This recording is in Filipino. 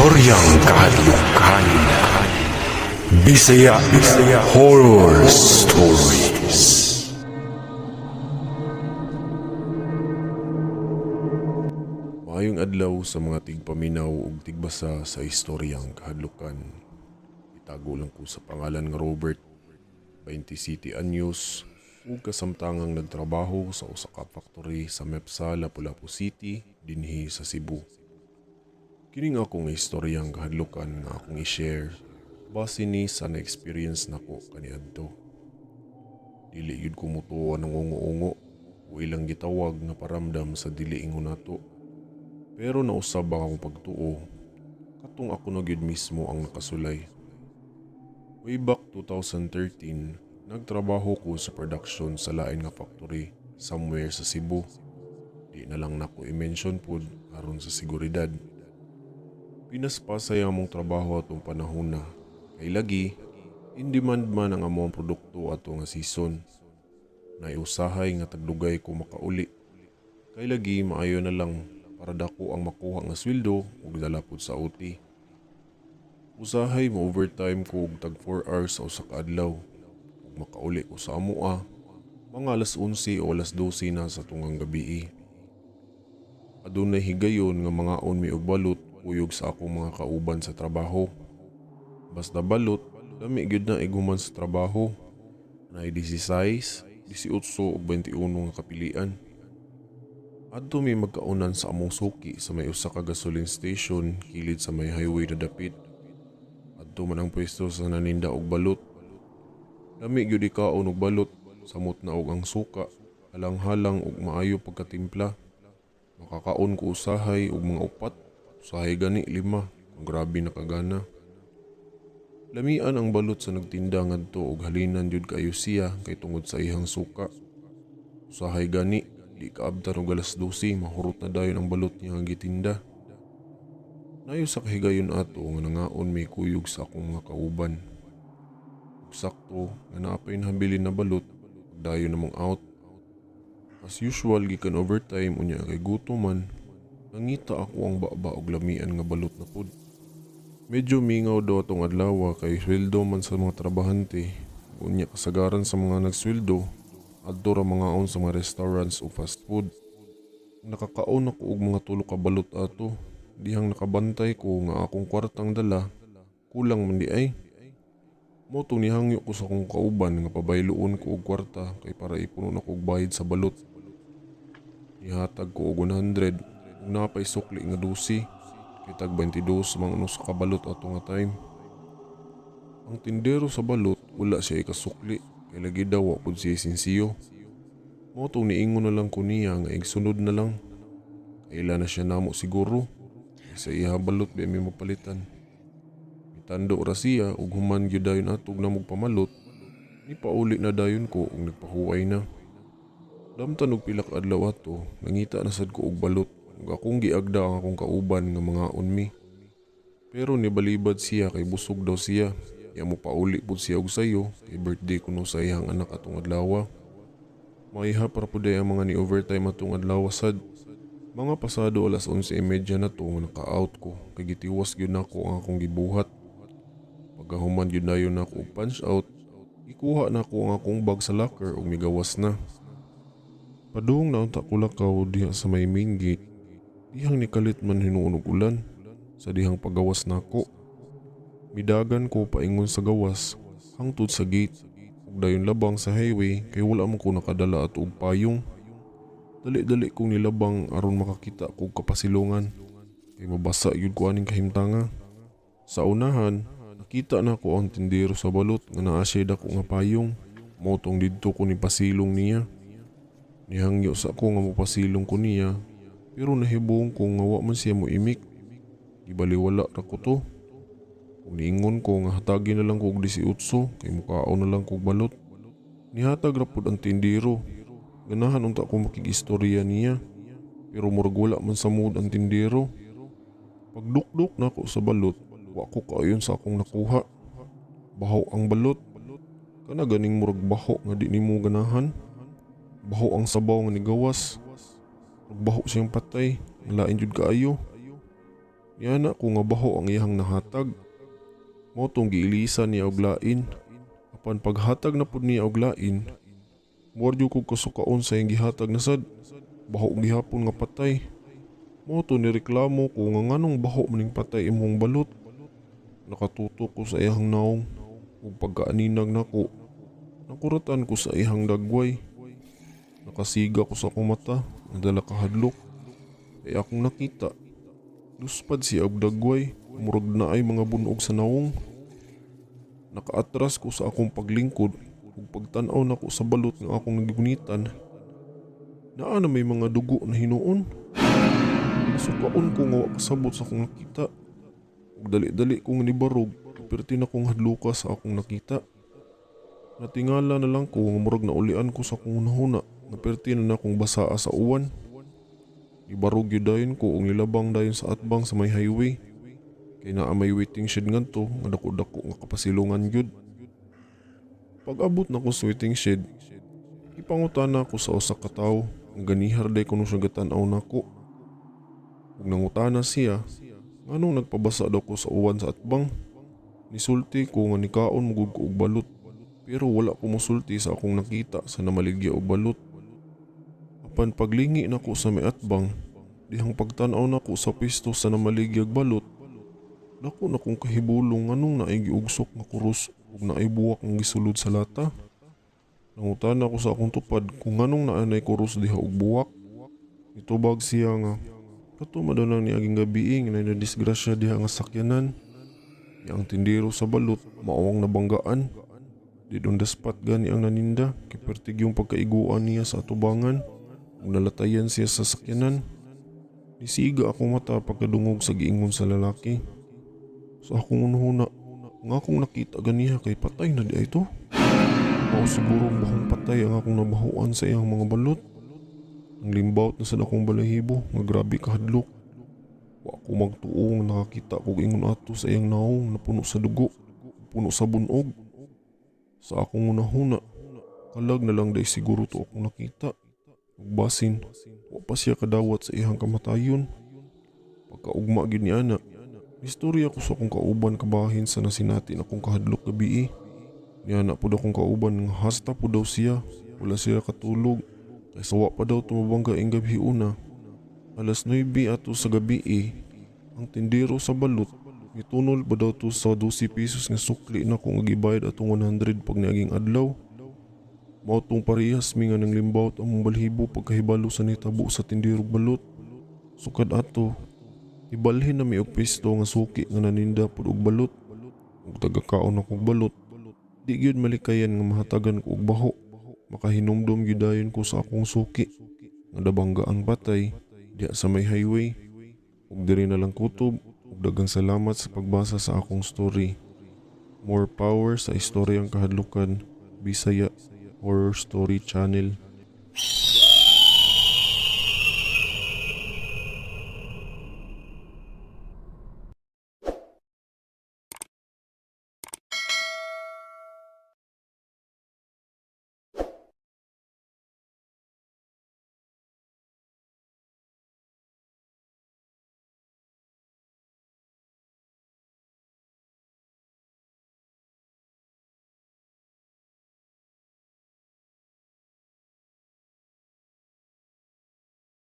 Istoryang kahadlukan. Bisaya Horror Stories. Maayong adlaw sa mga tigpaminaw ug tigbasa sa istoryang kahadlukan. Itago lang ko sa pangalan nga Robert, 20 City Anyos, ug kasamtangang nagtrabaho sa usa ka factory sa Mepsa, Lapu-Lapu City, dinhi sa Cebu. Kining akong istoryang kahadlukan nga akong i-share base ni sa na-experience nako kaniadto. Dili yun ko mutuwa ng ungo-ungo o ilang gitawag na paramdam sa dili ingon nato. Pero nausab akong pagtuo katong ako na gyud mismo ang nakasulay. Way back 2013, nagtrabaho ko sa production sa lain nga factory somewhere sa Cebu. Di na lang nako i-mention pod aron sa seguridad. Pinaspasay among trabaho atong panahon na. Kay lagi, in demand man ang among produkto ato nga season. Naiusahay nga tagdugay ko makauli. Kay lagi maayo na lang para dako ang makuha nga sweldo ug dala pod sa OT. Usahay mo overtime ko og tag 4 hours sa usa ka adlaw. Ug makauli ko sa amoa, mga alas 11 o alas 12 na sa tungang gabi. Adunay higayon nga mangaon mi og balot uyog sa akong mga kauban sa trabaho. Basta balot, lami gyud na iguman sa trabaho. Naay 16, 18 ug 21 nga kapilian. Adto mi magkaunan sa among suki sa may usa ka gasoline station kilid sa may highway na dapit. Adto man ang pwesto sa naninda og balot. Lami gyud ikaon og balot, samot na og ang suka, halang-halang og maayo pagkatimpla. Makakaon ko usahay og mga upat, usahay gani 5, kung grabe na kagana. Lamian ang balot sa nagtinda ngadto og halinan jud kayo siya kay tungod sa ihang suka. Usahay gani, di kaabtan og alas 12, mahurot na dayon ang balot niya nga gitinda. Nayo sa kahigayon ato nga nangaon may kuyog sa akong mga kauban. Ug sakto nga naapay nahabilin na balot, dayon namong out. As usual gikan overtime unya kay gutom man. Nangita ako ang baba og lamian nga balot na pod. Medyo mingaw daw atong adlaw kay sweldo man sa mga trabahante. Unya kasagaran sa mga nagsweldo, adto ra mangaon sa mga restaurants o fast food. Nakakaon ako og mga tulo ka balot ato. Dihang nakabantay ko nga akong kwartang dala, kulang man di ay. Motong nihangyo ko sa akong kauban nga pabayloon ko og kwarta kay para ipuno na ko og bayad sa balot. Nihatag ko og 100 ug napay sukli nga 12. Kitag 22 mga sa kabalot ato nga time. Ang tindero sa balot wala siya ikasukli kay lagi daw wa pud siya sinsiyo. Motong niingon na lang ko niya nga igsunod na lang. Kaila na siya namo siguro. Sa iya balot ba mi mapalitan. Mitando ra siya ug human gyud dayon atog namog pamalot. Ni pauli na dayon ko ug nagpahuway na. Damtan og pila ka adlaw ato, nangita na sad ko og balot. Ug akong giagda ang akong kauban nga mga unmi. Pero nibalibad siya kay busog daw siya. Iya mo pauli pud siya og sayo kay birthday kuno sa iyang anak atong adlaw. Maiha para pud ang mga ni overtime atong adlaw sad. Mga pasado alas 11:30 na to nga naka-out ko kay gitiwas gyud nako ang akong gibuhat. Pagkahuman gyud dayon nako og punch out, ikuha nako ang akong bag sa locker ug migawas na. Padung naunta ko lakaw diha sa may main gate. Dihang nikalit man hinuon og ulan. Sa dihang pagawas nako, midagan ko paingon sa gawas hangtod sa gate ug dayon labang sa highway kay wala man ko nakadala at og payong. Dali-dali kong nilabang aron makakita ko kapasilungan kay mabasa yun ko aning kahimtanga. Sa unahan, nakita na ko ang tindero sa balot nga naa siya dako nga payong. Motong didto ko ni pasilong niya. Nihangyo sa ko nga mopasilong ko niya pero nahibong ko nga wa man siya moimik. Gibaliwala ra ko to. Kung niingon ko nga hatagin na lang ko og 18 kay mukaon na lang kog balot. Nihatag ra pud ang tindero. Ganahan unta ko makig-istorya niya. Pero murag wala man sa mood ang tindero. Pagdukduk na ako sa balot, wa ko kaayon sa akong nakuha. Bahaw ang balot. Kana ganing murag baho nga di nimo ganahan. Baho ang sabaw nga nigawas. Baho siyang patay. Lain jud kaayo. Yana ko nga baho ang iyang nahatag. Mo tong giilisan niya og lain. Apan paghatag na pud niya og lain, mordyo ko kasukaon sa iyang gihatag na sad. Baho gihapon nga patay. Mo to nireklamo ko nga nganong baho maning patay imong balot. Nakatutok ko sa iyang naong ug pagkaaninag nako, nakuratan ko sa iyang dagway. Nakasiga ko sa akong mata, nadala kahadlok. Kaya akong nakita, luspad siya og dagway, murag na ay mga bunog sa naong. Nakaatras ko sa akong paglingkod ug pagtan-aw nako sa balot nga akong nagigunitan. Naa na may mga dugo na hinuon. Nasukaon ko nga wa kasabot sa akong nakita. Ug dali-dali kong nibarog, perti na kong hadluka sa akong nakita. Natingala na lang ko nga murag na ulian ko sa akong hunahuna, na perti na akong basaa sa uwan. Ibarog yun dayon ko ug nilabang dayon sa atbang sa may highway. Kay naa may waiting shed ngadto nga dako-dako nga kapasilungan gyud. Pag-abot na ko sa waiting shed, ipangutana ko sa usa ka tawo nga ganihar day kuno siya gatan-aw nako. Ug nangutana siya, nganong nagpabasa daw ko sa uwan sa atbang. Nisulti ko nga nikaon magud ko og balot, pero wala ko mosulti sa akong nakita sa namaligya og balot. Apan paglingi nako sa may atbang, dihang pagtan-aw nako sa pisto sa namaligya og balot, dako na kong kahibulong nganong naay giugsok nga kurus ug naay buwak nga gisulod sa lata. Nangutana ko sa akong tupad kung nganong naanay kurus diha og buwak. Nitubag siya nga, kato madalang ni aging gabi nga na disgrasya diha nga sakyanan. Yang tindero sa balot maawang nabanggaan. Di on the spot gani ang naninda, kay pertig yung pagkaiguan niya sa atubangan ug nalatayan siya sa sakyanan. Nisiga akong mata pagkadungog sa giingon sa lalaki. Sa akong unhuna, nga akong nakita ganiha kay patay na di ito. Mao siguro bahong patay ang akong nabahuan sa iyang mga balot. Ang limbawt na sa akong balahibo, nga grabe kahadlok. Wa ko magtuong nakakita kog ingon ato sa iyang naong na puno sa dugo, puno sa bunog. Sa akong unahuna, kalag na lang day siguro to akong nakita. Ug basin, wa pa siya kadawat sa iyang kamatayon. Pagkaugma gyud ni ana, istorya ko sa akong kauban kabahin sa nasinatin akong kahadlok gabi. Niya na pud akong kauban nga hasta pud daw siya, wala siya katulog. Kay sawa pa daw tumabangga ing gabi una. Alas 9 ato sa gabi ang tindero sa balot gitunol pa daw to sa 12 pesos nga sukli na kung gibayad atong 100 pag niaging adlaw. Mao tong parehas mi nga nang limbawt ang balhibo pagkahibalo sa nitabo sa tindero balot. Sukad ato, ibalhin na mi og pisto nga suki nga naninda pud og balot. Ug tagakaon akong balot. Di gyud malikayan nga mahatagan ko og baho. Makahinumdum gyud dayon ko sa akong suki nga dabanggaan patay diya sa may highway. Ug diri na lang kutob ug daghang salamat sa pagbasa sa akong story. More power sa istoryang kahadlukan, Bisaya Horror Story Channel.